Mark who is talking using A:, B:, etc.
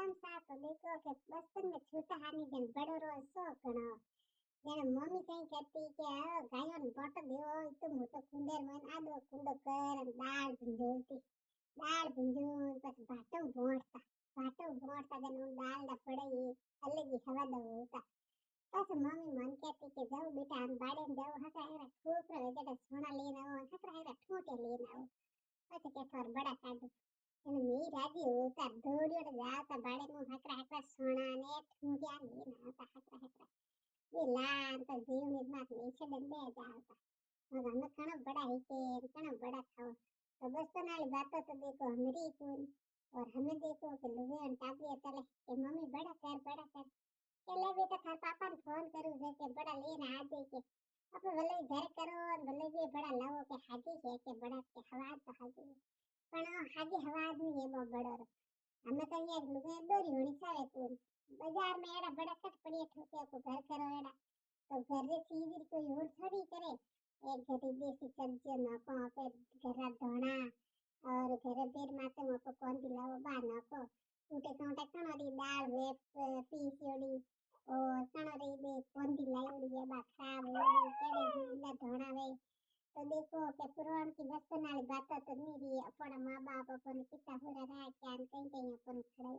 A: कौन सा तो देखो कि बचपन में छोटा हानि जन बड़ो रो सो घणो जाने मम्मी कहीं कहती कि गायों ने बोट देवो तो હું તો કુંડેર માં આડો કુંડો કર અને દાળ ભીંજું પછી ભાટો ભોણતા જને દાળ ના પડે અલગ હવા દઉં હતા પછી મમ્મી મને કહેતી કે જાઉં બેટા આમ બાડે જાઉં હકરા હેરા ઠોકરા વેગડા સોના લઈને આવો હકરા હેરા ઠોટે લઈને આવો પછી કે થોર બડા કાઢું અને મેં રાજી હોતા દોડ્યો જાતા બાડે હું હકરા સોના ને ઠૂંટ્યા લઈને આવતા હકરા ये लान तो जीवनी बात नहीं छे डंडे जाता मगर हमें कणो बड़ा ही के कणो बड़ा खाओ तो बचपन वाली बातों तो देखो हमारी कौन और हमें देखो कि लुगे और टाबिया चले कि मम्मी बड़ा कर के ले बेटा थार पापा ने फोन करू जे के बड़ा लेने आ जाए के अपने भले घर करो और भले भी बड़ा लाओ के हाजी है के बड़ा के हवा तो हाजी पण हाजी हवा नहीं है बो बड़ो हमें तो ये लुगे दोरी होनी चाहे पूरी बाजार में एड़ा बड़ा कट पड़ी ठोके को घर करो एड़ा तो घर रे चीज कोई और थोड़ी करे एक घड़ी देसी सब्जी ना को पे घरा धोना और घरे बेर माते मो को कौन दिलाओ बा ना को टूटे कांटे कणोरी दाल वे पीसियोड़ी और कणोरी दे कौन दिलायोड़ी ये बा खराब होड़ी केड़े दिला धोना वे तो देखो के पुराण की बचपन वाली बात तो नहीं रही अपना माँ बाप अपन कितना पूरा रहा क्या कहीं कहीं अपन खड़े